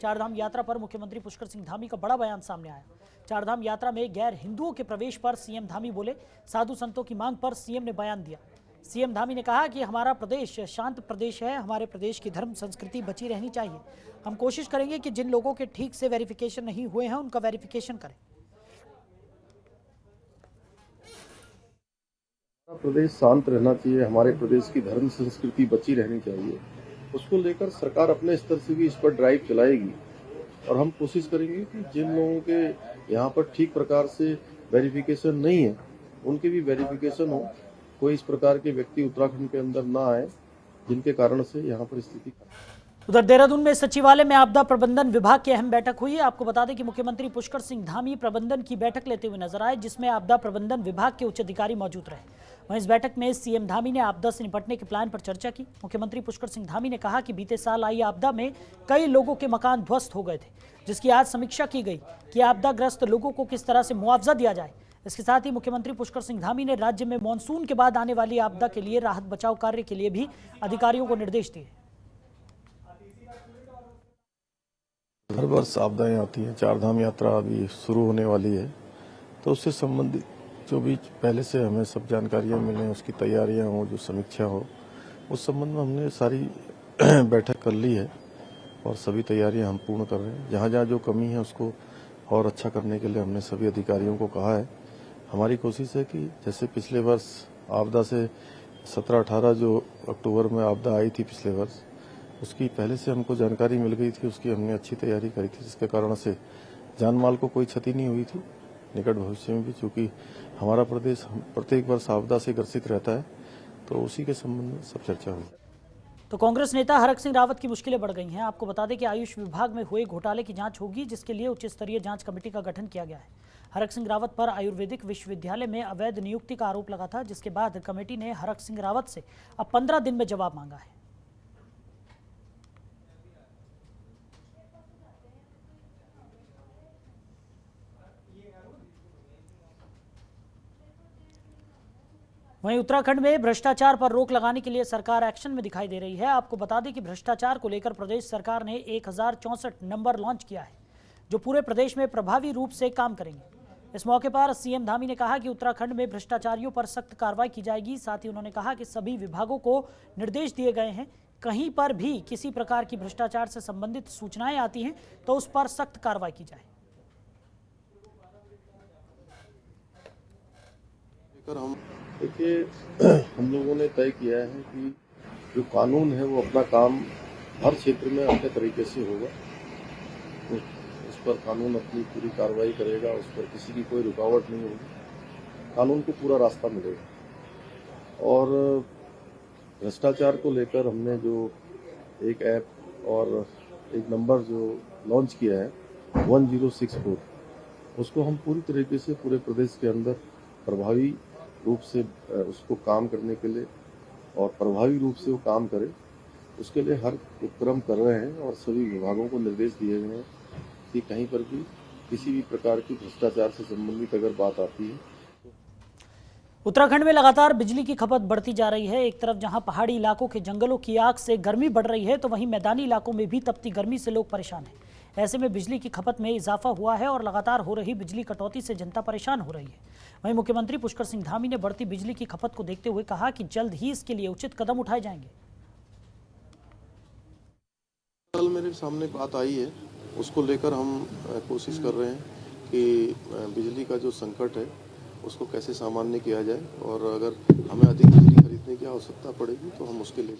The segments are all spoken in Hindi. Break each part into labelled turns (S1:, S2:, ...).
S1: चारधाम यात्रा पर मुख्यमंत्री पुष्कर सिंह धामी का बड़ा बयान सामने आया। चारधाम यात्रा में गैर हिंदुओं के प्रवेश पर सीएम धामी बोले, साधु संतों की मांग पर सीएम ने बयान दिया। सीएम धामी ने कहा कि हमारा प्रदेश शांत प्रदेश है, हमारे प्रदेश की धर्म संस्कृति बची रहनी चाहिए। हम कोशिश करेंगे कि जिन लोगों के ठीक से वेरिफिकेशन नहीं हुए हैं उनका वेरिफिकेशन करें।
S2: प्रदेश शांत रहना चाहिए, हमारे प्रदेश की धर्म संस्कृति बची रहनी चाहिए। उसको लेकर सरकार अपने स्तर से भी इस पर ड्राइव चलाएगी और हम कोशिश करेंगे कि जिन लोगों के यहाँ पर ठीक प्रकार से वेरिफिकेशन नहीं है उनके भी वेरिफिकेशन हो। कोई इस प्रकार के व्यक्ति उत्तराखंड के अंदर ना आए जिनके कारण से यहाँ पर स्थिति।
S1: उधर देहरादून में सचिवालय में आपदा प्रबंधन विभाग की अहम बैठक हुई। आपको बता दें कि मुख्यमंत्री पुष्कर सिंह धामी प्रबंधन की बैठक लेते हुए नजर आए, जिसमें आपदा प्रबंधन विभाग के उच्च अधिकारी मौजूद रहे। वहीं इस बैठक में सीएम धामी ने आपदा से निपटने के प्लान पर चर्चा की। मुख्यमंत्री पुष्कर सिंह धामी ने कहा कि बीते साल आई आपदा में कई लोगों के मकान ध्वस्त हो गए थे, जिसकी आज समीक्षा की गई कि आपदाग्रस्त लोगों को किस तरह से मुआवजा दिया जाए। इसके साथ ही मुख्यमंत्री पुष्कर सिंह धामी ने राज्य में मानसून के बाद आने वाली आपदा के लिए राहत बचाव कार्य के लिए भी अधिकारियों को निर्देश दिए।
S2: हर वर्ष आपदाएं आती हैं, चारधाम यात्रा अभी शुरू होने वाली है, तो उससे संबंधित जो भी पहले से हमें सब जानकारियां मिलें, उसकी तैयारियां हो, जो समीक्षा हो, उस संबंध में हमने सारी बैठक कर ली है और सभी तैयारियां हम पूर्ण कर रहे हैं। जहां जहां जो कमी है उसको और अच्छा करने के लिए हमने सभी अधिकारियों को कहा है। हमारी कोशिश है कि जैसे पिछले वर्ष आपदा से 17-18 जो अक्टूबर में आपदा आई थी पिछले वर्ष, उसकी पहले से हमको जानकारी मिल गई थी, उसकी हमने अच्छी तैयारी करी थी, जिसके कारण से जान माल को कोई क्षति नहीं हुई थी। निकट भविष्य में भी चूंकि हमारा प्रदेश प्रत्येक वर्ष आपदा से ग्रसित रहता है, तो उसी के संबंध में सब चर्चा हुई।
S1: तो कांग्रेस नेता हरक सिंह रावत की मुश्किलें बढ़ गई हैं। आपको बता दें कि आयुष विभाग में हुए घोटाले की जांच होगी, जिसके लिए उच्च स्तरीय जांच कमेटी का गठन किया गया है। हरक सिंह रावत पर आयुर्वेदिक विश्वविद्यालय में अवैध नियुक्ति का आरोप लगा था, जिसके बाद कमेटी ने हरक सिंह रावत से अब 15 दिन में जवाब मांगा है। वहीं उत्तराखंड में भ्रष्टाचार पर रोक लगाने के लिए सरकार एक्शन में दिखाई दे रही है। आपको बता दें कि भ्रष्टाचार को लेकर प्रदेश सरकार ने 1064 नंबर लॉन्च किया है, जो पूरे प्रदेश में प्रभावी रूप से काम करेंगे। इस मौके पर सीएम धामी ने कहा कि उत्तराखंड में भ्रष्टाचारियों पर सख्त कार्रवाई की जाएगी। साथ ही उन्होंने कहा कि सभी विभागों को निर्देश दिए गए हैं, कहीं पर भी किसी प्रकार की भ्रष्टाचार से संबंधित सूचनाएं आती हैं तो उस पर सख्त कार्रवाई की जाए।
S2: देखिए, हम लोगों ने तय किया है कि जो कानून है वो अपना काम हर क्षेत्र में अपने तरीके से होगा। उस पर कानून अपनी पूरी कार्रवाई करेगा, उस पर किसी की कोई रुकावट नहीं होगी, कानून को पूरा रास्ता मिलेगा। और भ्रष्टाचार को लेकर हमने जो एक ऐप और एक नंबर जो लॉन्च किया है 1064, उसको हम पूरी तरीके से पूरे प्रदेश के अंदर प्रभावी रूप से उसको काम करने के लिए और प्रभावी रूप से वो काम करे, उसके लिए हर उपक्रम कर रहे हैं और सभी विभागों को निर्देश दिए गए हैं कि कहीं पर भी किसी भी प्रकार की भ्रष्टाचार से संबंधित अगर बात आती है।
S1: उत्तराखंड में लगातार बिजली की खपत बढ़ती जा रही है। एक तरफ जहां पहाड़ी इलाकों के जंगलों की आग से गर्मी बढ़ रही है, तो वहीं मैदानी इलाकों में भी तपती गर्मी से लोग परेशान हैं। ऐसे में बिजली की खपत में इजाफा हुआ है और लगातार हो रही बिजली कटौती से जनता परेशान हो रही है। वहीं मुख्यमंत्री पुष्कर सिंह धामी ने बढ़ती बिजली की खपत को देखते हुए कहा कि जल्द ही इसके लिए उचित कदम उठाए जाएंगे।
S2: कल मेरे सामने बात आई है, उसको लेकर हम कोशिश कर रहे हैं कि बिजली का जो संकट है उसको कैसे सामान्य किया जाए, और अगर हमें अधिक बिजली खरीदने की आवश्यकता पड़ेगी तो हम उसके लिए।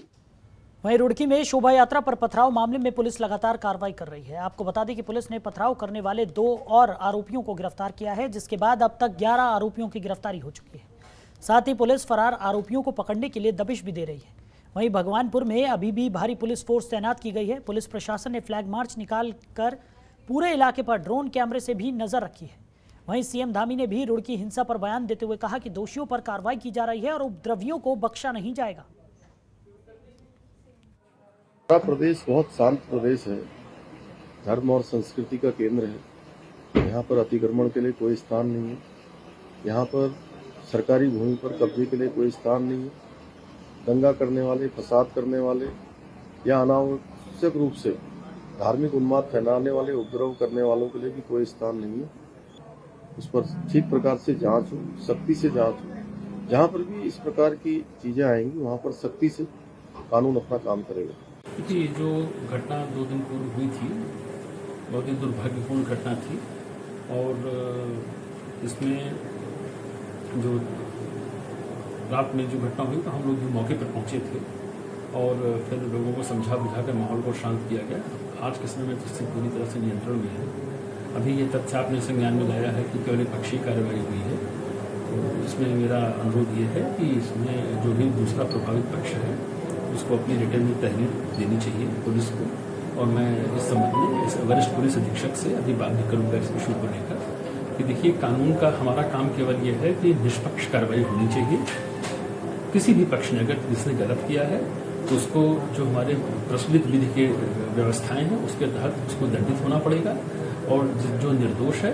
S1: वहीं रुड़की में शोभा यात्रा पर पथराव मामले में पुलिस लगातार कार्रवाई कर रही है। आपको बता दें कि पुलिस ने पथराव करने वाले 2 और आरोपियों को गिरफ्तार किया है, जिसके बाद अब तक 11 आरोपियों की गिरफ्तारी हो चुकी है। साथ ही पुलिस फरार आरोपियों को पकड़ने के लिए दबिश भी दे रही है। वहीं भगवानपुर में अभी भी भारी पुलिस फोर्स तैनात की गई है। पुलिस प्रशासन ने फ्लैग मार्च निकाल कर पूरे इलाके पर ड्रोन कैमरे से भी नजर रखी है। वहीं सीएम धामी ने भी रुड़की हिंसा पर बयान देते हुए कहा कि दोषियों पर कार्रवाई की जा रही है और उपद्रवियों को बख्शा नहीं जाएगा।
S2: हमारा प्रदेश बहुत शांत प्रदेश है, धर्म और संस्कृति का केंद्र है। यहाँ पर अतिक्रमण के लिए कोई स्थान नहीं है, यहाँ पर सरकारी भूमि पर कब्जे के लिए कोई स्थान नहीं है। दंगा करने वाले, फसाद करने वाले या अनावश्यक रूप से धार्मिक उन्माद फैलाने वाले, उपद्रव करने वालों के लिए भी कोई स्थान नहीं है। उस पर ठीक प्रकार से जांच हो, सख्ती से जांच हो। जहां पर भी इस प्रकार की चीजें आएंगी वहां पर सख्ती से कानून अपना काम करेगा।
S3: देखिए, जो घटना 2 दिन पूर्व हुई थी, बहुत ही दुर्भाग्यपूर्ण घटना थी और इसमें जो रात में जो घटना हुई तो हम लोग भी मौके पर पहुंचे थे और फिर लोगों को समझा बुझा कर माहौल को शांत किया गया। आज के समय में स्थिति पूरी तरह से नियंत्रण में है। अभी ये तथ्य आपने संज्ञान में लाया है कि केवल पक्षी कार्रवाई हुई है, तो इसमें मेरा अनुरोध ये है कि इसमें जो भी दूसरा प्रभावित पक्ष है उसको अपनी रिटर्न में तहरीर देनी चाहिए पुलिस को, और मैं इस संबंध में इस वरिष्ठ पुलिस अधीक्षक से अभी बात भी करूँगा इस इशू को लेकर कि देखिए, कानून का हमारा काम केवल ये है कि निष्पक्ष कार्रवाई होनी चाहिए। किसी भी पक्ष ने अगर किसने गलत किया है तो उसको जो हमारे प्रचलित विधि के व्यवस्थाएं हैं उसके तहत उसको दंडित होना पड़ेगा, और जो निर्दोष है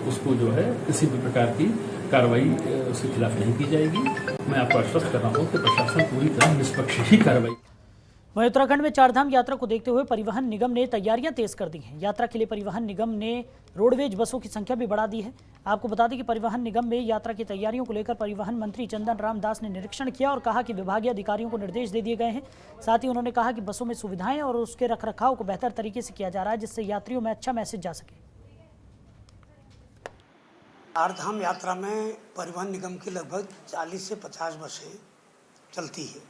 S3: उसको जो है किसी भी प्रकार की कार्रवाई उसके खिलाफ नहीं की जाएगी। मैं आपको आश्वस्त कर रहा हूँ कि प्रशासन पूरी तरह निष्पक्ष ही कार्रवाई।
S1: वहीं उत्तराखंड में चारधाम यात्रा को देखते हुए परिवहन निगम ने तैयारियां तेज कर दी हैं। यात्रा के लिए परिवहन निगम ने रोडवेज बसों की संख्या भी बढ़ा दी है। आपको बता दें कि परिवहन निगम में यात्रा की तैयारियों को लेकर परिवहन मंत्री चंदन राम दास ने निरीक्षण किया और कहा कि विभागीय अधिकारियों को निर्देश दे दिए गए हैं। साथ ही उन्होंने कहा कि बसों में सुविधाएं और उसके रखरखाव को बेहतर तरीके से किया जा रहा है, जिससे यात्रियों में अच्छा मैसेज जा सके।
S4: चारधाम यात्रा में परिवहन निगम की लगभग 40 से 50 बसें चलती है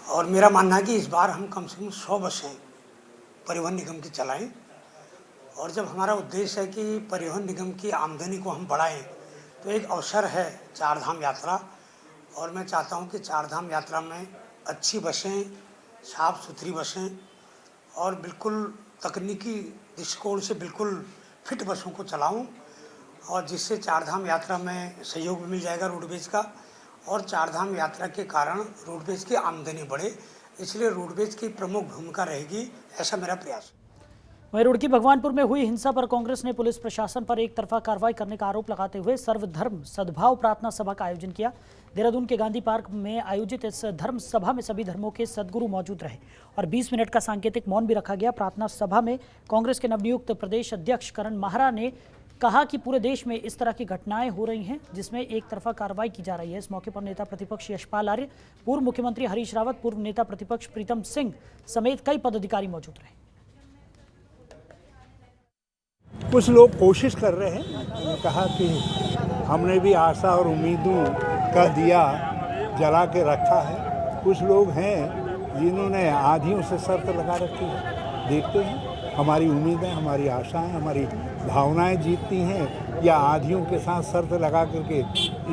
S4: और मेरा मानना है कि इस बार हम कम से कम 100 बसें परिवहन निगम की चलाएं। और जब हमारा उद्देश्य है कि परिवहन निगम की आमदनी को हम बढ़ाएं, तो एक अवसर है चारधाम यात्रा, और मैं चाहता हूं कि चारधाम यात्रा में अच्छी बसें, साफ सुथरी बसें और बिल्कुल तकनीकी दृष्टिकोण से बिल्कुल फिट बसों को चलाऊं, और जिससे चारधाम यात्रा में सहयोग भी मिल जाएगा रोडवेज का, और चारधाम यात्रा के कारण रोडवेज की आमदनी बढ़े। इसलिए रोडवेज की प्रमुख भूमिका रहेगी, ऐसा मेरा प्रयास।
S1: वहीं रुड़की भगवानपुर में हुई हिंसा पर कांग्रेस ने पुलिस प्रशासन पर एक तरफा कार्रवाई करने का आरोप लगाते हुए सर्वधर्म सद्भाव प्रार्थना सभा का आयोजन किया। देहरादून के गांधी पार्क में आयोजित इस धर्म सभा में सभी धर्मों के सद्गुरु मौजूद रहे और 20 मिनट का सांकेतिक मौन भी रखा गया। प्रार्थना सभा में कांग्रेस के नवनियुक्त प्रदेश अध्यक्ष करण माहरा ने कहा कि पूरे देश में इस तरह की घटनाएं हो रही हैं जिसमें एक तरफा कार्रवाई की जा रही है। इस मौके पर नेता प्रतिपक्ष यशपाल आर्य, पूर्व मुख्यमंत्री हरीश रावत, पूर्व नेता प्रतिपक्ष प्रीतम सिंह समेत कई पदाधिकारी मौजूद रहे।
S5: कुछ लोग कोशिश कर रहे हैं, मैंने कहा कि हमने भी आशा और उम्मीदों का दिया जला के रखा है। कुछ लोग हैं जिन्होंने आधियों से शर्त लगा रखी है। देखते हैं, हमारी उम्मीदें, हमारी आशाएं, हमारी भावनाएं जीतती हैं या आधियों के साथ शर्त लगा करके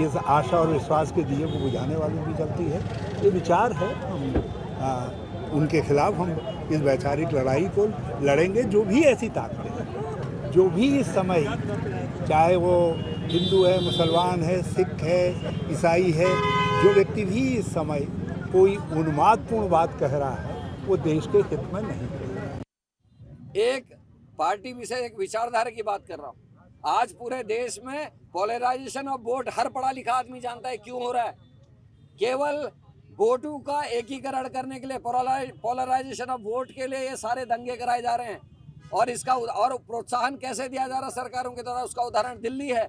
S5: इस आशा और विश्वास के दिए को बुझाने वाली भी चलती है। ये विचार है, हम उनके खिलाफ हम इस वैचारिक लड़ाई को लड़ेंगे। जो भी ऐसी ताकतें हैं, जो भी इस समय, चाहे वो हिंदू है, मुसलमान है, सिख है, ईसाई है, जो व्यक्ति भी इस समय कोई उन्मादपूर्ण बात कह रहा है, वो देश के हित में नहीं है।
S6: एक पार्टी विशेष, एक विचारधारा की बात कर रहा हूँ। आज पूरे देश में पोलराइजेशन ऑफ वोट हर पढ़ा लिखा आदमी जानता है क्यों हो रहा है। केवल वोटों का एकीकरण करने के लिए, पोलराइजेशन ऑफ वोट के लिए ये सारे दंगे कराए जा रहे हैं। और इसका और प्रोत्साहन कैसे दिया जा रहा है सरकारों के द्वारा, उसका उदाहरण दिल्ली है।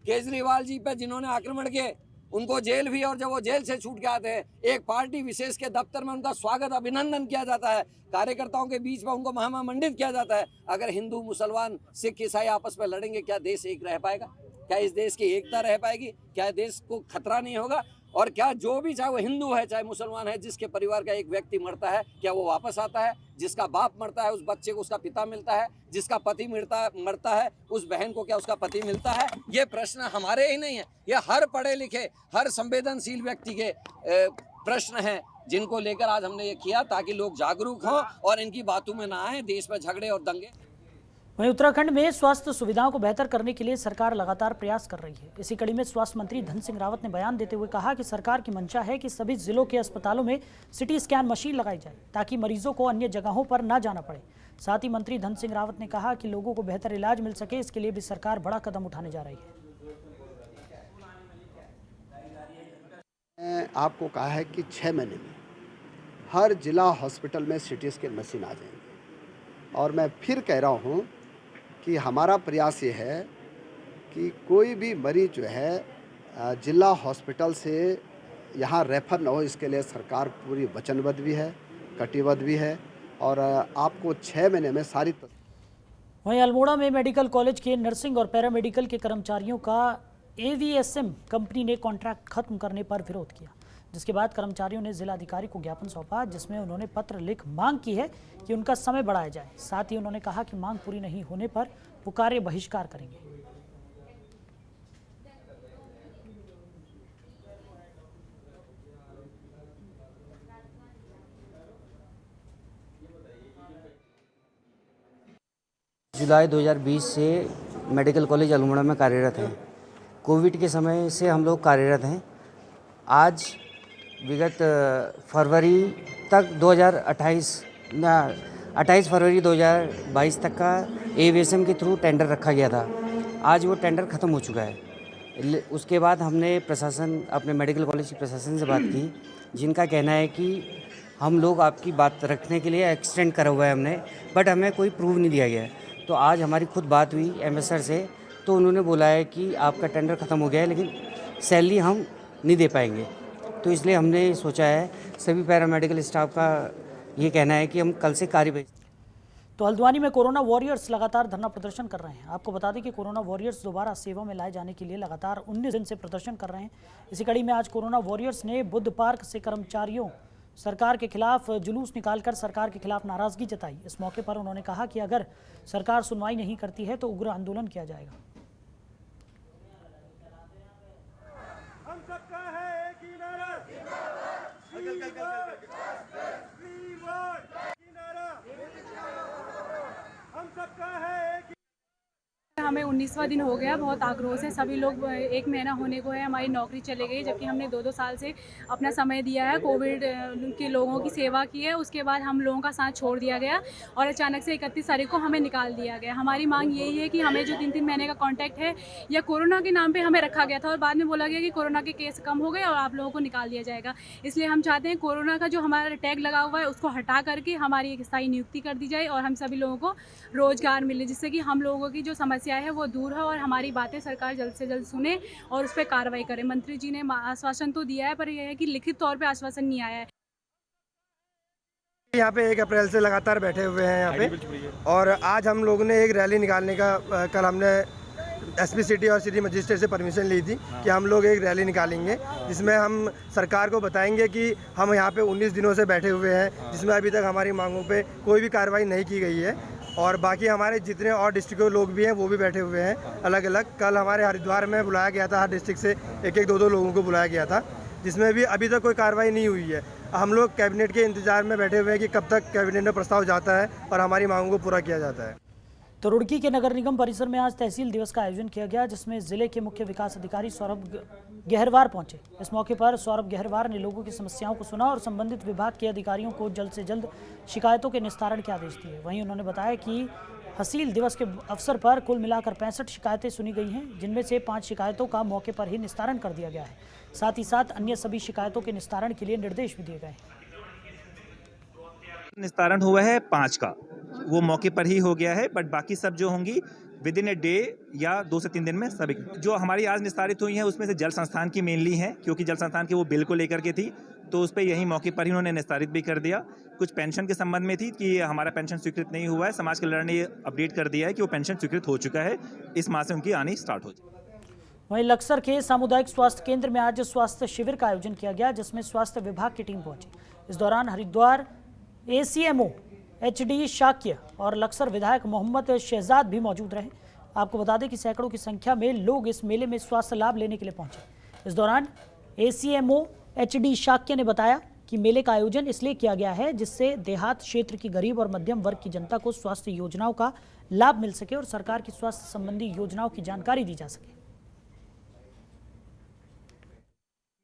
S6: केजरीवाल जी पे जिन्होंने आक्रमण किए उनको जेल भी, और जब वो जेल से छूट के आते हैं एक पार्टी विशेष के दफ्तर में उनका स्वागत, अभिनंदन किया जाता है। कार्यकर्ताओं के बीच में उनको महामंडित किया जाता है। अगर हिंदू, मुसलमान, सिख, ईसाई आपस में लड़ेंगे, क्या देश एक रह पाएगा? क्या इस देश की एकता रह पाएगी? क्या देश को खतरा नहीं होगा? और क्या जो भी, चाहे वो हिंदू है चाहे मुसलमान है, जिसके परिवार का एक व्यक्ति मरता है, क्या वो वापस आता है? जिसका बाप मरता है उस बच्चे को उसका पिता मिलता है, जिसका पति मरता है उस बहन को क्या उसका पति मिलता है? ये प्रश्न हमारे ही नहीं है, ये हर पढ़े लिखे, हर संवेदनशील व्यक्ति के प्रश्न हैं, जिनको लेकर आज हमने ये किया ताकि लोग जागरूक हों और इनकी बातों में ना आए, देश में झगड़े और दंगे।
S1: वहीं उत्तराखंड में स्वास्थ्य सुविधाओं को बेहतर करने के लिए सरकार लगातार प्रयास कर रही है। इसी कड़ी में स्वास्थ्य मंत्री धन सिंह रावत ने बयान देते हुए कहा कि सरकार की मंशा है कि सभी जिलों के अस्पतालों में सिटी स्कैन मशीन लगाई जाए ताकि मरीजों को अन्य जगहों पर न जाना पड़े। साथ ही मंत्री धन सिंह रावत ने कहा कि लोगों को बेहतर इलाज मिल सके, इसके लिए भी सरकार बड़ा कदम उठाने जा रही है।
S7: आपको कहा है कि 6 महीने में हर जिला हॉस्पिटल में सिटी स्कैन मशीन आ जाएंगे। और मैं फिर कह रहा हूँ कि हमारा प्रयास ये है कि कोई भी मरीज जो है जिला हॉस्पिटल से यहाँ रेफर न हो, इसके लिए सरकार पूरी वचनबद्ध भी है, कटिबद्ध भी है और आपको 6 महीने में सारी।
S1: वहीं अल्मोड़ा में मेडिकल कॉलेज के नर्सिंग और पैरामेडिकल के कर्मचारियों का AVSM कंपनी ने कॉन्ट्रैक्ट खत्म करने पर विरोध किया, जिसके बाद कर्मचारियों ने जिलाधिकारी को ज्ञापन सौंपा, जिसमें उन्होंने पत्र लिख मांग की है कि उनका समय बढ़ाया जाए। साथ ही उन्होंने कहा कि मांग पूरी नहीं होने पर वो कार्य बहिष्कार करेंगे।
S8: जुलाई 2020 से मेडिकल कॉलेज अल्मोड़ा में कार्यरत हैं। कोविड के समय से हम लोग कार्यरत हैं। आज विगत फरवरी तक 28 फरवरी 2022 तक का AVSM के थ्रू टेंडर रखा गया था। आज वो टेंडर ख़त्म हो चुका है। उसके बाद हमने प्रशासन, अपने मेडिकल कॉलेज के प्रशासन से बात की, जिनका कहना है कि हम लोग आपकी बात रखने के लिए एक्सटेंड करा हुआ है हमने, बट हमें कोई प्रूफ नहीं दिया गया है। तो आज हमारी खुद बात हुई MS सर से, तो उन्होंने बोला है कि आपका टेंडर ख़त्म हो गया है, लेकिन सैलरी हम नहीं दे पाएंगे। तो इसलिए हमने सोचा है, सभी पैरामेडिकल स्टाफ का ये कहना है कि हम कल से कार्यवाही।
S1: तो हल्द्वानी में कोरोना वॉरियर्स लगातार धरना प्रदर्शन कर रहे हैं। आपको बता दें कि कोरोना वॉरियर्स दोबारा सेवा में लाए जाने के लिए लगातार 19 दिन से प्रदर्शन कर रहे हैं। इसी कड़ी में आज कोरोना वॉरियर्स ने बुद्ध पार्क से कर्मचारियों सरकार के खिलाफ जुलूस निकालकर सरकार के खिलाफ नाराजगी जताई। इस मौके पर उन्होंने कहा कि अगर सरकार सुनवाई नहीं करती है तो उग्र आंदोलन किया जाएगा।
S9: हम सबका है एक ही नारा, हम सबका है एक।
S10: हमें 19वां दिन हो गया, बहुत आक्रोश है। सभी लोग 1 महीना होने को है, हमारी नौकरी चले गई, जबकि हमने 2-2 साल से अपना समय दिया है, कोविड के लोगों की सेवा की है। उसके बाद हम लोगों का साथ छोड़ दिया गया और अचानक से 31 तारीख को हमें निकाल दिया गया। हमारी मांग यही है कि हमें जो 3-3 महीने का कॉन्ट्रैक्ट है या कोरोना के नाम पर हमें रखा गया था और बाद में बोला गया कि कोरोना के केस कम हो गए और आप लोगों को निकाल दिया जाएगा। इसलिए हम चाहते हैं कोरोना का जो हमारा टैग लगा हुआ है उसको हटा करके हमारी एक स्थायी नियुक्ति कर दी जाए और हम सभी लोगों को रोजगार मिले, जिससे कि हम लोगों की जो समस्या है वो दूर है और हमारी बातें सरकार जल्द से जल्द सुने और उस पर कार्रवाई करे। मंत्री जी ने आश्वासन तो दिया है, पर यह है कि लिखित तौर पे आश्वासन नहीं आया है।
S9: यहाँ पे 1 अप्रैल से लगातार बैठे हुए हैं यहाँ पे, और आज हम लोगों ने एक रैली निकालने का, कल हमने SP सिटी और सिटी मजिस्ट्रेट से परमिशन ली थी कि हम लोग एक रैली निकालेंगे, जिसमें हम सरकार को बताएंगे कि हम यहाँ पे 19 दिनों से बैठे हुए हैं, जिसमें अभी तक हमारी मांगों पे कोई भी कार्रवाई नहीं की गई है। और बाकी हमारे जितने और डिस्ट्रिक्ट के लोग भी हैं वो भी बैठे हुए हैं अलग अलग। कल हमारे हरिद्वार में बुलाया गया था, हर डिस्ट्रिक्ट से 1-1, 2-2 लोगों को बुलाया गया था, जिसमें भी अभी तक कोई कार्रवाई नहीं हुई है। हम लोग कैबिनेट के इंतजार में बैठे हुए हैं कि कब तक कैबिनेट में प्रस्ताव जाता है और हमारी मांगों को पूरा किया जाता है।
S1: तो रुड़की के नगर निगम परिसर में आज तहसील दिवस का आयोजन किया गया, जिसमें जिले के मुख्य विकास अधिकारी सौरभ गहरवार पहुंचे। इस मौके पर सौरभ गहरवार ने लोगों की समस्याओं को सुना और संबंधित विभाग के अधिकारियों को जल्द से जल्द शिकायतों के निस्तारण के आदेश दिए। वहीं उन्होंने बताया कि हसील दिवस के अवसर पर कुल मिलाकर 65 शिकायतें सुनी गई हैं, जिनमें से 5 शिकायतों का मौके पर ही निस्तारण कर दिया गया है। साथ ही साथ अन्य सभी शिकायतों के निस्तारण के लिए निर्देश भी दिए गए हैं।
S11: निस्तारण हुआ है 5 का, वो मौके पर ही हो गया है, बट बाकी सब जो होंगी विद इन ए डे या 2 से 3 दिन में सभी जो हमारी आज निस्तारित हुई हैं उसमें से जल संस्थान की मेनली हैं, क्योंकि जल संस्थान की वो बिल को लेकर के थी, तो उस पर यही मौके पर ही उन्होंने निस्तारित भी कर दिया। कुछ पेंशन के संबंध में थी कि हमारा पेंशन स्वीकृत नहीं हुआ है, समाज कल्याण ने ये अपडेट कर दिया है कि वो पेंशन स्वीकृत हो चुका है, इस माह से उनकी आनी स्टार्ट हो जाए।
S1: वहीं लक्सर के सामुदायिक स्वास्थ्य केंद्र में आज स्वास्थ्य शिविर का आयोजन किया गया, जिसमें स्वास्थ्य विभाग की टीम पहुंची। इस दौरान हरिद्वार ACMO HD शाक्य और लक्सर विधायक मोहम्मद शहजाद भी मौजूद रहे। आपको बता दें कि सैकड़ों की संख्या में लोग इस मेले में स्वास्थ्य लाभ लेने के लिए पहुंचे। इस दौरान ACMO HD शाक्य ने बताया कि मेले का आयोजन इसलिए किया गया है जिससे देहात क्षेत्र की गरीब और मध्यम वर्ग की जनता को स्वास्थ्य योजनाओं का लाभ मिल सके और सरकार की स्वास्थ्य संबंधी योजनाओं की जानकारी दी जा सके।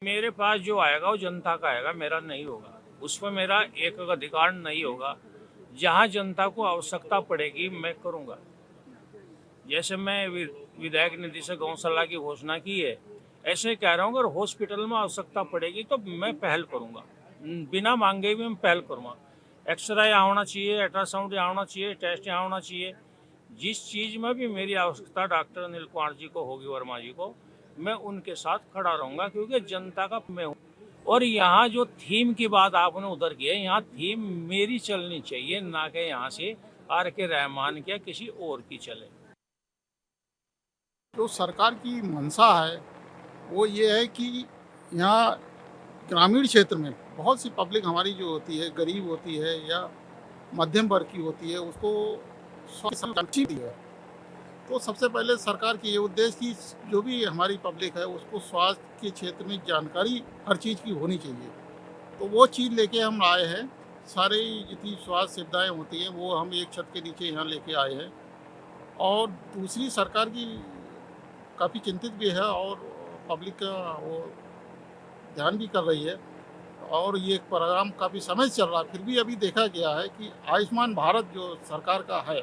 S12: मेरे पास जो आएगा वो जनता का आएगा, मेरा नहीं होगा, उस पर मेरा एक अधिकार नहीं होगा। जहाँ जनता को आवश्यकता पड़ेगी मैं करूँगा। जैसे मैं विधायक निधि से गौशाला की घोषणा की है, ऐसे कह रहा हूँ अगर हॉस्पिटल में आवश्यकता पड़ेगी तो मैं पहल करूँगा, बिना मांगे भी मैं पहल करूँगा। एक्सरे यहाँ होना चाहिए, अल्ट्रासाउंड यहाँ होना चाहिए, टेस्ट यहाँ होना चाहिए। जिस चीज़ में भी मेरी आवश्यकता डॉक्टर अनिल कुमार जी को होगी, वर्मा जी को, मैं उनके साथ खड़ा रहूँगा, क्योंकि जनता का मैं हूँ। और यहाँ जो थीम की बात आपने उधर की है, यहाँ थीम मेरी चलनी चाहिए, ना कि यहाँ से आर के रहमान के किसी और की चले।
S13: जो सरकार की मंशा है वो ये है कि यहाँ ग्रामीण क्षेत्र में बहुत सी पब्लिक हमारी जो होती है, गरीब होती है या मध्यम वर्ग की होती है, उसको स्वास्थ्य अच्छी दी है। तो सबसे पहले सरकार की ये उद्देश्य कि जो भी हमारी पब्लिक है उसको स्वास्थ्य के क्षेत्र में जानकारी हर चीज़ की होनी चाहिए। तो वो चीज़ लेके हम आए हैं। सारी जितनी स्वास्थ्य सुविधाएँ होती हैं वो हम एक छत के नीचे यहाँ लेके आए हैं। और दूसरी, सरकार की काफ़ी चिंतित भी है और पब्लिक का वो ध्यान भी कर रही है, और ये प्रोग्राम काफ़ी समय से चल रहा है। फिर भी अभी देखा गया है कि आयुष्मान भारत जो सरकार का है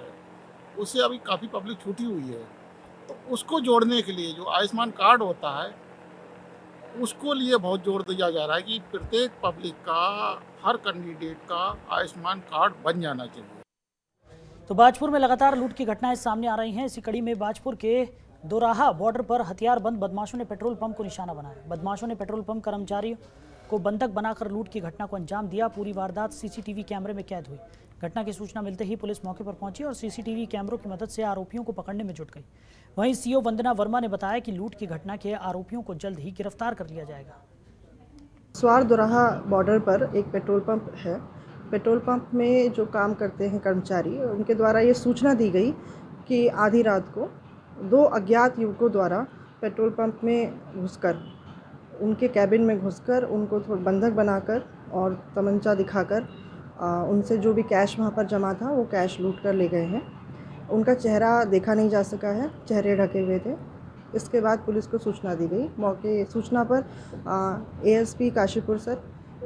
S13: उससे अभी काफ़ी पब्लिक छूटी हुई है। तो उसको जोड़ने के लिए जो आयुष्मान कार्ड होता है उसको लिए बहुत जोर दिया जा रहा है कि प्रत्येक पब्लिक का, हर कैंडिडेट का आयुष्मान कार्ड बन जाना चाहिए।
S1: तो बाजपुर में लगातार लूट की घटनाएं सामने आ रही हैं। इसी कड़ी में बाजपुर के दोराहा बॉर्डर पर हथियारबंद बदमाशों ने पेट्रोल पंप को निशाना बनाया। बदमाशों ने पेट्रोल पंप कर्मचारियों को बंधक बनाकर लूट की घटना को अंजाम दिया। पूरी वारदात सीसीटीवी कैमरे में कैद हुई। घटना की सूचना मिलते ही पुलिस मौके पर पहुंची और सीसीटीवी कैमरों की मदद से आरोपियों को पकड़ने में जुट गई। वहीं सीओ वंदना वर्मा ने बताया कि लूट की घटना के आरोपियों को जल्द ही गिरफ्तार कर लिया जाएगा।
S14: स्वार दोराहा बॉर्डर पर एक पेट्रोल पंप है। पेट्रोल पंप में जो काम करते हैं कर्मचारी, उनके द्वारा ये सूचना दी गई कि आधी रात को 2 अज्ञात युवकों द्वारा पेट्रोल पंप में घुसकर, उनके कैबिन में घुसकर उनको थोड़ा बंधक बनाकर और तमंचा दिखाकर उनसे जो भी कैश वहाँ पर जमा था वो कैश लूट कर ले गए हैं। उनका चेहरा देखा नहीं जा सका है, चेहरे ढके हुए थे। इसके बाद पुलिस को सूचना दी गई। मौके सूचना पर एएसपी काशीपुर सर,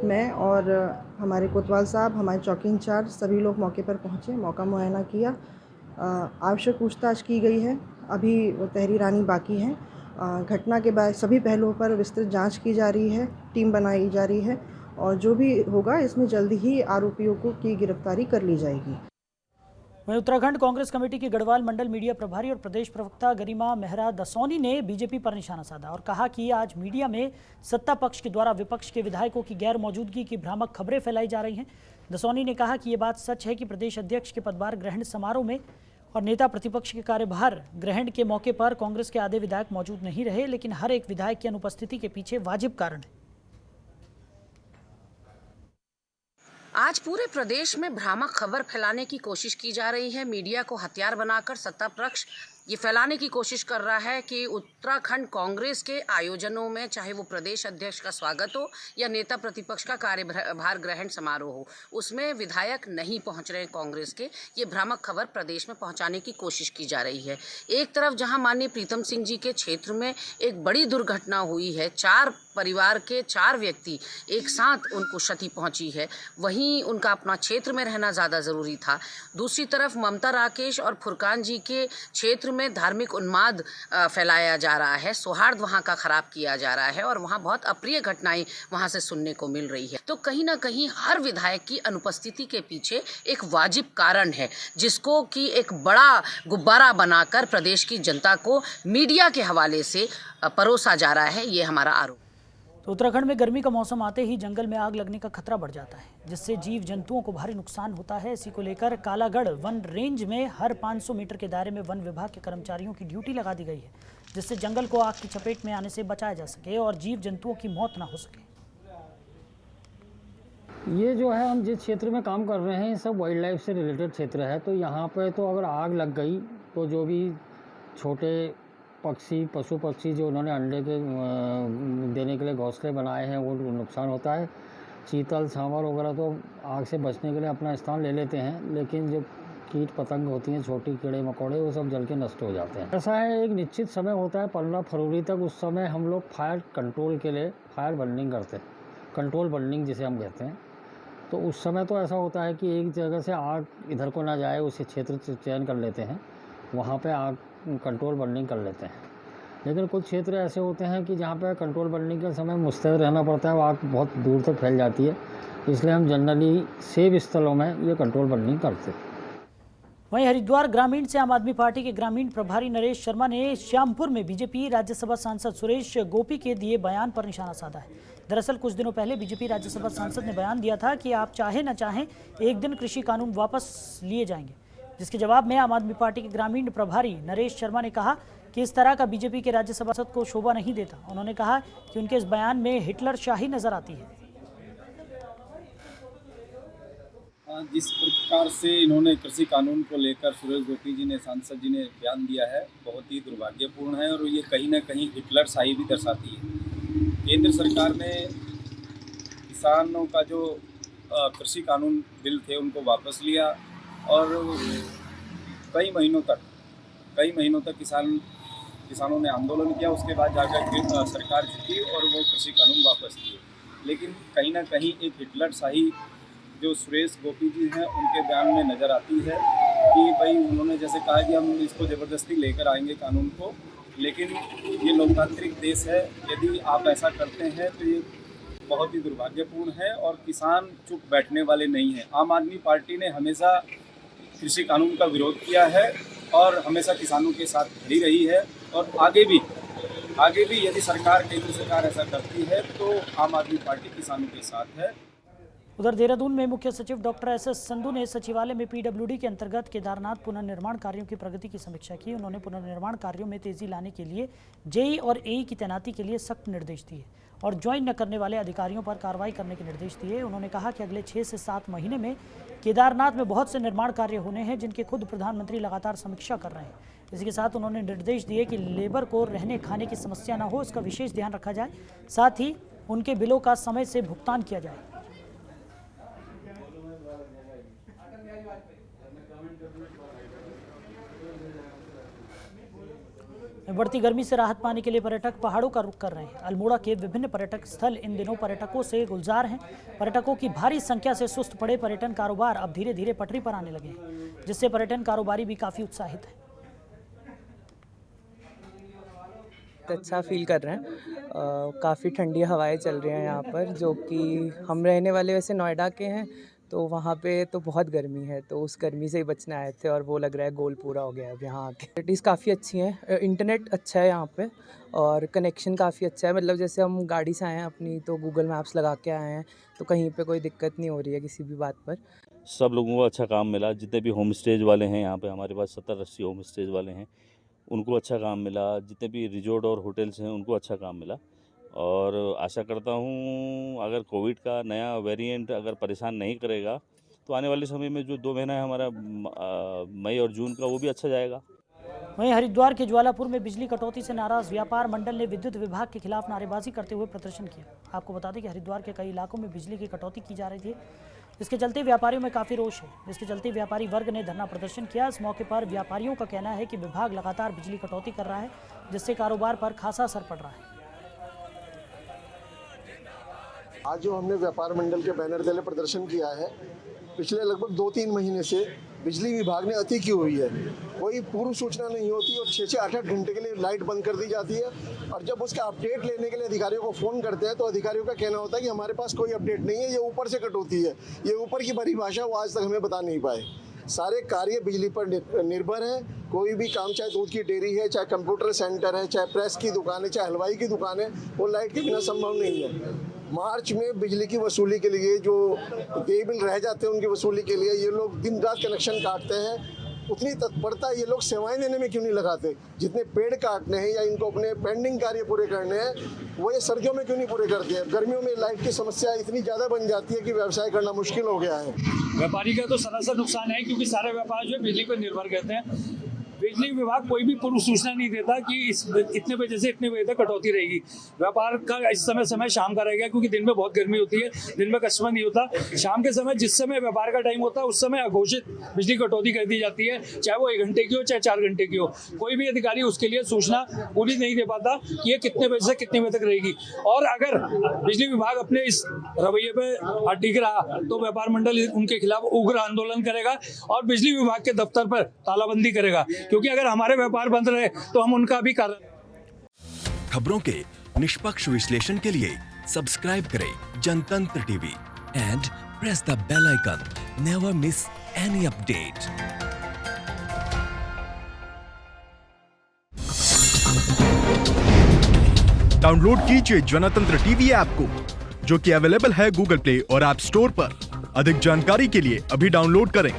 S14: मैं और हमारे कोतवाल साहब, हमारे चौकी इंचार्ज, सभी लोग मौके पर पहुँचे, मौका मुआयना किया, आवश्यक पूछताछ की गई है। अभी तहरीरानी बाकी है। घटना के बाद सभी पहलुओं पर विस्तृत जांच की जा रही है, टीम बनाई जा रही है और जो भी होगा इसमें जल्दी ही आरोपियों की गिरफ्तारी कर ली जाएगी।
S1: वहीं उत्तराखंड कांग्रेस कमेटी की गढ़वाल मंडल मीडिया प्रभारी और प्रदेश प्रवक्ता गरिमा मेहरा दसौनी ने बीजेपी पर निशाना साधा और कहा कि आज मीडिया में सत्ता पक्ष के द्वारा विपक्ष के विधायकों की गैर मौजूदगी की भ्रामक खबरें फैलाई जा रही हैं। दसौनी ने कहा कि ये बात सच है कि प्रदेश अध्यक्ष के पदभार ग्रहण समारोह में और नेता प्रतिपक्ष के कार्यभार ग्रहण के मौके पर कांग्रेस के आधे विधायक मौजूद नहीं रहे, लेकिन हर एक विधायक की अनुपस्थिति के पीछे वाजिब कारण है।
S15: आज पूरे प्रदेश में भ्रामक खबर फैलाने की कोशिश की जा रही है। मीडिया को हथियार बनाकर सत्ता पक्ष ये फैलाने की कोशिश कर रहा है कि उत्तराखंड कांग्रेस के आयोजनों में, चाहे वो प्रदेश अध्यक्ष का स्वागत हो या नेता प्रतिपक्ष का कार्यभार ग्रहण समारोह हो, उसमें विधायक नहीं पहुंच रहे कांग्रेस के। ये भ्रामक खबर प्रदेश में पहुंचाने की कोशिश की जा रही है। एक तरफ जहां माननीय प्रीतम सिंह जी के क्षेत्र में एक बड़ी दुर्घटना हुई है, 4 परिवार के 4 व्यक्ति एक साथ उनको क्षति पहुंची है, वहीं उनका अपना क्षेत्र में रहना ज़्यादा ज़रूरी था। दूसरी तरफ ममता राकेश और फुरकान जी के क्षेत्र में धार्मिक उन्माद फैलाया जा रहा है, सौहार्द वहां का खराब किया जा रहा है और वहां बहुत अप्रिय घटनाएं वहां से सुनने को मिल रही है। तो कहीं ना कहीं हर विधायक की अनुपस्थिति के पीछे एक वाजिब कारण है, जिसको कि एक बड़ा गुब्बारा बनाकर प्रदेश की जनता को मीडिया के हवाले से परोसा जा रहा है। ये हमारा आरोप।
S1: तो उत्तराखंड में गर्मी का मौसम आते ही जंगल में आग लगने का खतरा बढ़ जाता है, जिससे जीव जंतुओं को भारी नुकसान होता है। इसी को लेकर कालागढ़ वन रेंज में हर 500 मीटर के दायरे में वन विभाग के कर्मचारियों की ड्यूटी लगा दी गई है, जिससे जंगल को आग की चपेट में आने से बचाया जा सके और जीव जंतुओं की मौत ना हो सके।
S16: ये जो है, हम जिस क्षेत्र में काम कर रहे हैं, सब वाइल्ड लाइफ से रिलेटेड क्षेत्र है। तो यहाँ पे तो अगर आग लग गई तो जो भी छोटे पक्षी, पशु पक्षी जो उन्होंने अंडे के देने के लिए घोंसले बनाए हैं, वो नुकसान होता है। चीतल, सांवर वगैरह तो आग से बचने के लिए अपना स्थान ले लेते हैं, लेकिन जो कीट पतंग होती हैं, छोटी कीड़े मकोड़े, वो सब जल के नष्ट हो जाते हैं। ऐसा है, एक निश्चित समय होता है 15 फरवरी तक। उस समय हम लोग फायर कंट्रोल के लिए फायर बर्निंग करते हैं, कंट्रोल बर्निंग जिसे हम कहते हैं। तो उस समय तो ऐसा होता है कि एक जगह से आग इधर को ना जाए, उसी क्षेत्र से चयन कर लेते हैं, वहाँ पे आग कंट्रोल बर्निंग कर लेते हैं। लेकिन कुछ क्षेत्र ऐसे होते हैं कि जहाँ पे कंट्रोल बर्निंग के समय मुस्तैद रहना पड़ता है, वो आग बहुत दूर तक फैल जाती है। इसलिए हम जनरली सेब स्थलों में ये कंट्रोल बंद नहीं करते।
S1: वहीं हरिद्वार ग्रामीण से आम आदमी पार्टी के ग्रामीण प्रभारी नरेश शर्मा ने श्यामपुर में बीजेपी राज्यसभा सांसद सुरेश गोपी के दिए बयान पर निशाना साधा है। दरअसल कुछ दिनों पहले बीजेपी राज्यसभा सांसद ने बयान दिया था कि आप चाहे न चाहें एक दिन कृषि कानून वापस लिए जाएंगे, जिसके जवाब में आम आदमी पार्टी के ग्रामीण प्रभारी नरेश शर्मा ने कहा कि इस तरह का बीजेपी के राज्यसभा सांसद को शोभा नहीं देता। उन्होंने कहा कि उनके इस बयान में हिटलर शाही नजर आती है।
S17: जिस प्रकार से इन्होंने कृषि कानून को लेकर सुरेश गोपी जी ने, सांसद जी ने बयान दिया है, बहुत ही दुर्भाग्यपूर्ण है और ये कहीं ना कहीं हिटलर शाही भी दर्शाती है। केंद्र सरकार ने किसानों का जो कृषि कानून बिल थे उनको वापस लिया और कई महीनों तक किसानों ने आंदोलन किया। उसके बाद जाकर सरकार झुकी और वो कृषि कानून वापस लिए। लेकिन कहीं ना कहीं एक हिटलर शाही जो सुरेश गोपी जी हैं उनके बयान में नज़र आती है कि भाई उन्होंने जैसे कहा कि हम इसको ज़बरदस्ती लेकर आएंगे कानून को, लेकिन ये लोकतांत्रिक देश है, यदि आप ऐसा करते हैं तो ये बहुत ही दुर्भाग्यपूर्ण है और किसान चुप बैठने वाले नहीं हैं। आम आदमी पार्टी ने हमेशा कृषि कानून का विरोध किया है और हमेशा किसानों के साथ खड़ी रही है और आगे भी यदि केंद्र सरकार ऐसा करती है तो आम आदमी पार्टी किसानों के साथ है।
S1: उधर देहरादून में मुख्य सचिव डॉक्टर एस संधू ने सचिवालय में पीडब्ल्यूडी के अंतर्गत केदारनाथ पुनर्निर्माण कार्यों की प्रगति की समीक्षा की। उन्होंने पुनर्निर्माण कार्यों में तेजी लाने के लिए जेई और एई की तैनाती के लिए सख्त निर्देश दिए और ज्वाइन न करने वाले अधिकारियों पर कार्रवाई करने के निर्देश दिए। उन्होंने कहा कि अगले 6 से 7 महीने में केदारनाथ में बहुत से निर्माण कार्य होने हैं जिनके खुद प्रधानमंत्री लगातार समीक्षा कर रहे हैं। इसी के साथ उन्होंने निर्देश दिए कि लेबर को रहने खाने की समस्या न हो, इसका विशेष ध्यान रखा जाए, साथ ही उनके बिलों का समय से भुगतान किया जाए। बढ़ती गर्मी से राहत पाने के लिए पर्यटक पहाड़ों का रुख कर रहे हैं। अल्मोड़ा के विभिन्न पर्यटक स्थल इन दिनों पर्यटकों से गुलजार हैं। पर्यटकों की भारी संख्या से सुस्त पड़े पर्यटन कारोबार अब धीरे धीरे पटरी पर आने लगे हैं, जिससे पर्यटन कारोबारी भी काफी उत्साहित है।
S18: अच्छा फील कर रहे हैं, काफ़ी ठंडी हवाएं चल रही हैं यहाँ पर, जो कि हम रहने वाले वैसे नोएडा के हैं तो वहाँ पे तो बहुत गर्मी है, तो उस गर्मी से ही बचने आए थे और वो लग रहा है गोल पूरा हो गया अब यहाँ आके। फैसिलिटीज़ काफ़ी अच्छी हैं, इंटरनेट अच्छा है यहाँ पे और कनेक्शन काफ़ी अच्छा है। मतलब जैसे हम गाड़ी से आए हैं अपनी तो गूगल मैप्स लगा के आए हैं तो कहीं पे कोई दिक्कत नहीं हो रही है किसी भी बात पर।
S19: सब लोगों को अच्छा काम मिला। जितने भी होम स्टेज वाले हैं यहाँ पे, हमारे पास 70-80 होम स्टेज वाले हैं, उनको अच्छा काम मिला। जितने भी रिजॉर्ट और होटल्स हैं उनको अच्छा काम मिला और आशा करता हूँ अगर कोविड का नया वेरिएंट अगर परेशान नहीं करेगा तो आने वाले समय में जो 2 महीना है हमारा मई और जून का, वो भी अच्छा जाएगा।
S1: वहीं हरिद्वार के ज्वालापुर में बिजली कटौती से नाराज व्यापार मंडल ने विद्युत विभाग के खिलाफ नारेबाजी करते हुए प्रदर्शन किया। आपको बता दें कि हरिद्वार के कई इलाकों में बिजली की कटौती की जा रही थी, जिसके चलते व्यापारियों में काफ़ी रोष है, जिसके चलते व्यापारी वर्ग ने धरना प्रदर्शन किया। इस मौके पर व्यापारियों का कहना है कि विभाग लगातार बिजली कटौती कर रहा है, जिससे कारोबार पर खासा असर पड़ रहा है।
S20: आज जो हमने व्यापार मंडल के बैनर तले प्रदर्शन किया है, पिछले लगभग 2-3 महीने से बिजली विभाग ने अति की हुई है। कोई पूर्व सूचना नहीं होती और 6-6, 8-8 घंटे के लिए लाइट बंद कर दी जाती है और जब उसका अपडेट लेने के लिए अधिकारियों को फ़ोन करते हैं तो अधिकारियों का कहना होता है कि हमारे पास कोई अपडेट नहीं है, ये ऊपर से कटौती है। ये ऊपर की परिभाषा वो आज तक हमें बता नहीं पाए। सारे कार्य बिजली पर निर्भर हैं। कोई भी काम, चाहे दूध की डेयरी है, चाहे कंप्यूटर सेंटर है, चाहे प्रेस की दुकान है, चाहे हलवाई की दुकान है, वो लाइट के बिना संभव नहीं है। मार्च में बिजली की वसूली के लिए जो देय बिल रह जाते हैं उनकी वसूली के लिए ये लोग दिन रात कनेक्शन काटते हैं। उतनी तत्परता ये लोग सेवाएं देने में क्यों नहीं लगाते? जितने पेड़ काटने हैं या इनको अपने पेंडिंग कार्य पूरे करने हैं वो ये सर्दियों में क्यों नहीं पूरे करते हैं? गर्मियों में लाइट की समस्या इतनी ज़्यादा बन जाती है कि व्यवसाय करना मुश्किल हो गया है।
S21: व्यापारी का तो सरासर नुकसान है, क्योंकि सारे व्यापार जो है बिजली पर निर्भर करते हैं। बिजली विभाग कोई भी पूर्व सूचना नहीं देता कि इतने बजे से इतने बजे तक कटौती रहेगी। व्यापार का इस समय शाम का रहेगा, क्योंकि दिन में बहुत गर्मी होती है, दिन में कस्टमर नहीं होता। शाम के समय जिस समय व्यापार का टाइम होता है उस समय अघोषित बिजली कटौती कर दी जाती है, चाहे वो 1 घंटे की हो चाहे 4 घंटे की हो। कोई भी अधिकारी उसके लिए सूचना पूरी नहीं दे पाता कि ये कितने बजे से कितने बजे तक रहेगी। और अगर बिजली विभाग अपने इस रवैये पे अटिक रहा तो व्यापार मंडल उनके खिलाफ उग्र आंदोलन करेगा और बिजली विभाग के दफ्तर पर तालाबंदी करेगा, क्योंकि अगर हमारे व्यापार बंद रहे तो हम उनका भी
S22: खबरों के निष्पक्ष विश्लेषण के लिए सब्सक्राइब करें जनतंत्र TV.
S2: and press the bell icon. Never miss any update.
S22: Download कीजिए जनतंत्र टीवी ऐप को, जो कि अवेलेबल है गूगल प्ले और ऐप स्टोर पर। अधिक जानकारी के लिए अभी डाउनलोड करें।